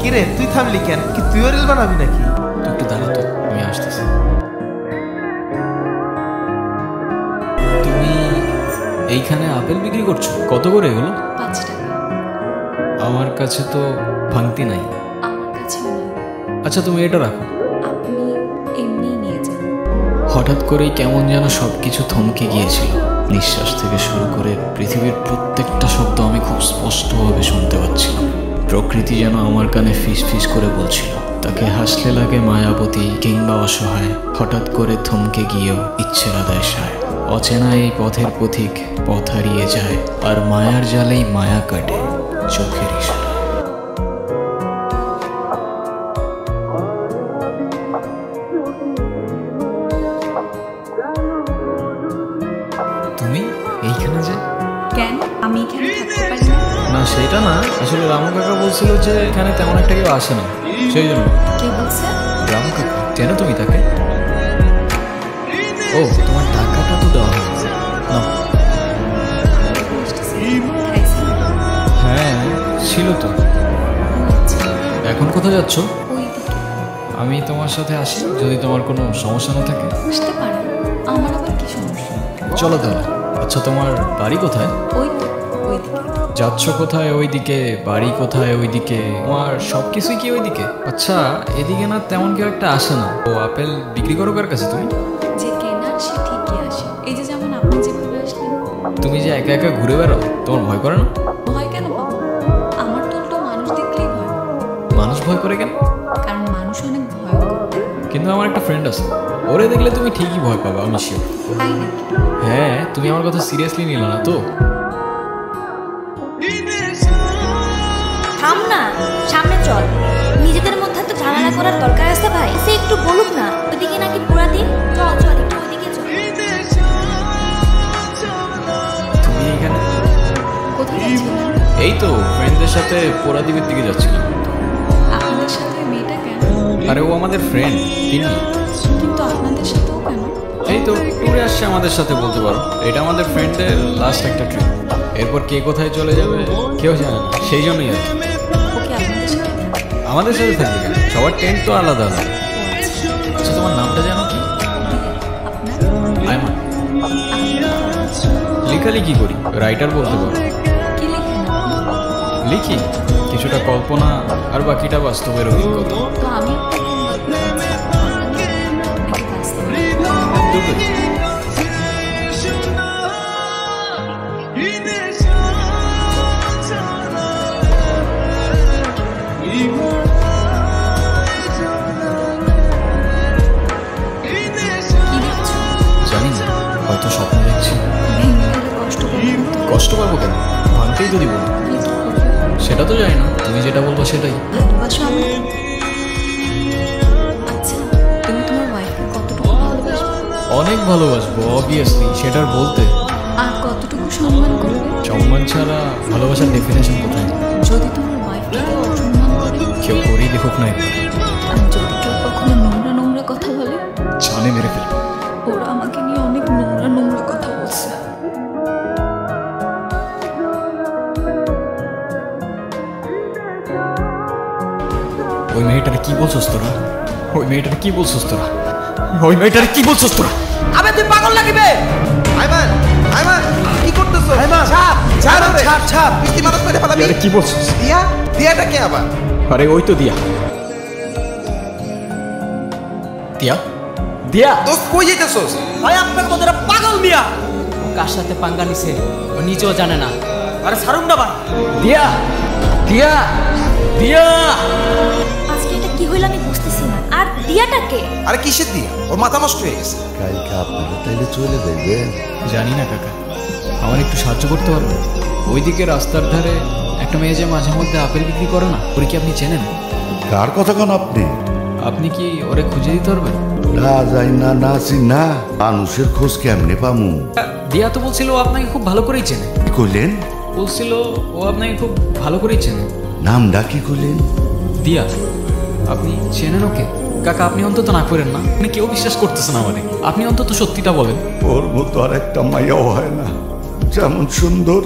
কিরে তুই থামলি কেন? কি তুইও রিল বানাবি নাকি? তুই একটু দাঁড়া তো, আমি আসতেছি। তুমি এইখানে আপেল বিক্রি করছো? কত করে এগুলো? 5 টাকা। আমার কাছে তো ভাঙতি নাই। আমার কাছেও নেই। আচ্ছা তুমি এটা রাখো। আপনি এমনি নিয়ে যান। হঠাৎ করেই কেমন যেন সবকিছু থমকে গিয়েছিল। নিঃশ্বাস থেকে শুরু করে পৃথিবীর প্রত্যেকটা শব্দ আমি খুব স্পষ্টভাবে শুনতে পাচ্ছিলাম। প্রকৃতি যেন আমার কানে ফিস ফিস করে বলছিল, তাকে হাসলে লাগে মায়াবতী কিংবা অসহায়, হঠাৎ করে থমকে গিয়েও ইচ্ছের আদায় সায়। অচেনা এই পথের পথিক পথ হারিয়ে যায়, আর মায়ার জালেই মায়া কাটে চোখের ইশারায়। তুমি এইখানে যে? কেন আমি এখানে থাকতে পারি না? না সেটা না, আসলে রামু কাকা বলছিল যে এখানে তেমন একটা কেউ আসে না, সেই জন্য। কে বলছে? রামু কাকা। চেনো তুমি তাকে? ও তোমার টাকাটা তো দেওয়া হয়েছে না? হ্যাঁ ছিল তো। এখন কোথায় যাচ্ছ? ওইদিকে। আমি তোমার সাথে আসি যদি তোমার কোনো সমস্যা না থাকে। আসতে পারেন, আমার আবার কি সমস্যা? চলো তাহলে। আচ্ছা তোমার বাড়ি কোথায়? ওই তো ওইদিকে। যাচ্ছ কোথায় ওইদিকে, বাড়ি কোথায় ওইদিকে, তোমার সব কিছুই কি ওইদিকে? আচ্ছা এদিকে না তেমন কেউ একটা আসে না। ও আপেল বিক্রি করো কার কাছে তুমি? যে কেনার সে ঠিকই আসে। এই যে যেমন আপনি যেভাবে আসলেন। তুমি যে একা একা ঘুরে বেড়াও, তোমার ভয় করে না? ভয় কেন পাবো? আমার তো উল্টো মানুষ দেখলেই ভয়। মানুষ ভয় করে কেন? কারণ মানুষ অনেক ভয়ঙ্কর। কিন্তু আমার একটা ফ্রেন্ড আছে, ওরে দেখলে তুমি ঠিকই ভয় পাবে, আমি শিওর। তাই নাকি? হ্যাঁ তুমি আমার কথা সিরিয়াসলি নিলে না তো? থাম না, সামনে চল। নিজেদের মধ্যে তো ঝামেলা করার দরকার আছে ভাই। সে একটু বলুক না, ওইদিকে নাকি পুরা দিন। চল চল একটু ওইদিকে চল। তুমি এখানে? কোথায় যাচ্ছিলেন? এই তো ফ্রেন্ডদের সাথে পোড়াদ্বীপের দিকে যাচ্ছিলাম। আপনাদের সাথে মেয়েটা কেন? আরে ও আমাদের ফ্রেন্ড তিনি। কিন্তু আপনাদের সাথেও কেন? এই তো ট্যুরে আসছে আমাদের সাথে বলতে পারো। এটা আমাদের ফ্রেন্ডের লাস্ট একটা ট্রিপ। এরপর কে কোথায় চলে যাবে কেউ জানে না, সেই জন্যই আর কি। ওকে আপনাদের সাথে থাকে? আমাদের সাথে থাকবে কেন? সবার টেন্ট তো আলাদা আলাদা। আচ্ছা তোমার নামটা জানো কি? আপনার? আয়মান। লেখালেখি করি, রাইটার বলতে পারো। কি লেখেন আপনি? লিখি কিছুটা কল্পনা আর বাকিটা বাস্তবের অভিজ্ঞতা। তো আমি নাকি বাস্তবে? দুটোই। কি লিখছো? জানি না, হয়তো স্বপ্ন দেখছি। ভেঙে গেলে কষ্ট করবেন তো? কষ্ট পাবো কেন? ভাঙতেই তো দিব না। তাহলে কি করবেন? সেটা তো জানি না, তুমি যেটা বলবো সেটাই। ভালোবাসো আমাকে? আচ্ছা তুমি তোমার ওয়াইফকে কতটুকু ভালোবাসবে? অনেক ভালোবাসবো অবভিয়াসলি, সেটার বলতে। আর কতটুকু সম্মান করবে? সম্মান ছাড়া ভালোবাসার ডেফিনেশন কোথায়? যদি তোমার ওয়াইফকে কেউ অসম্মান করে? কেউ করেই দেখুক না একবার। আর যদি কেউ কখনো নোংরা নোংরা কথা বলে? জানে মেরে ফেলবো। ওরা আমাকে নিয়ে অনেক নোংরা নোংরা কথা বলছে। ওই মেয়েটার কি বলছস তোরা? ওই মেয়েটার কি বলছস তোরা? ওই মেয়েটার কি বলছস তোরা? আবে তুই পাগল লাগিবে। আয়মান, আয়মান কি করতেছ? আয়মান ছাপ ছাপ ছাপ ছাপ মিষ্টি মানুষ করে ফেলাবি। আরে কি বলছস? দিয়া দিয়াটা কে আবার? আরে ওই তো দিয়া। দিয়া দিয়া দোস্ত কই যাইতেছস? ভাই আপনার মধ্যে পাগল মিয়া। ও কার সাথে পাঙ্গা নিছে ও নিজেও জানে না। আরে সারুন না ভাই। দিয়া দিয়া দিয়া। আজকে এটা কি হইল আমি বুঝতেছি না। আর দিয়াটাকে? আরে কিসের দিয়া? ওর মাথা নষ্ট হয়ে গেছে। কালকে আপনারা তাইলে চলে যাইবেন? জানি না কাকা, আমার একটু সাহায্য করতে পারবেন? ওইদিকে রাস্তার ধারে একটা মেয়ে যে মাঝে মধ্যে আপেল বিক্রি করে না, ওরে কি আপনি চেনেন? কার কথা কোন আপনি? আপনি কি ওরে খুঁজে দিতে পারবেন? না যাই না নাচি না, মানুষের খোঁজ কেমনে পামু? দিয়া তো বলছিল ও আপনাকে খুব ভালো করেই চেনে। কি কইলেন? বলছিল ও আপনাকে খুব ভালো করেই চেনে। নামটা কি কইলেন? দিয়া। আপনি চেনেন ওকে? কাকা আপনি অন্তত না করেন না, আপনি কেউ বিশ্বাস করতেছেন আমারে, আপনি অন্তত সত্যিটা বলেন। ওর মতো আর একটা মাইয়াও হয় না, যেমন সুন্দর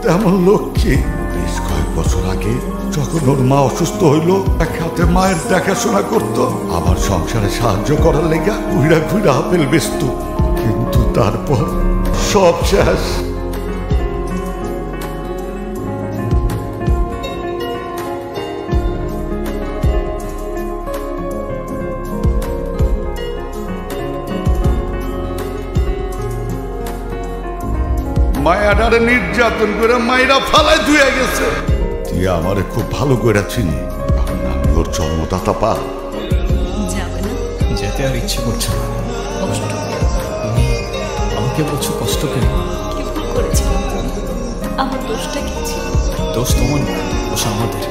তেমন লক্ষ্মী। বেশ কয়েক বছর আগে যখন ওর মা অসুস্থ হইল, এক হাতে মায়ের দেখাশোনা করত, আবার সংসারে সাহায্য করার লেগা ঘুরা ঘুরা আপেল বেচত। কিন্তু তারপর সব শেষ। মায়াডারে নির্যাতন করে মায়েরা ফালায় ধুয়ে গেছে। তুই আমারে খুব ভালো করে চিনি, আমি ওর জন্মদাতা পা। যাবে না? যেতে আর ইচ্ছে করছে না। কষ্ট তুমি আমাকে বলছো কষ্ট কেন? কি ভুল করেছিলাম? আমার দোষটা কি ছিল? দোষ তোমার না, দোষ আমাদের।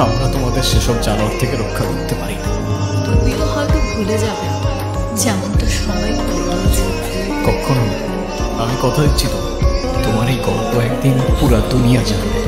আমরা তোমাদের সেসব জানোয়ার থেকে রক্ষা করতে পারি না। তুমিও হয়তো ভুলে যাবে যেমনটা সবাই ভুলে গিয়েছে। কখনো না। আমি কথা দিচ্ছি তোমার এই গল্প একদিন পুরা দুনিয়া জানবে।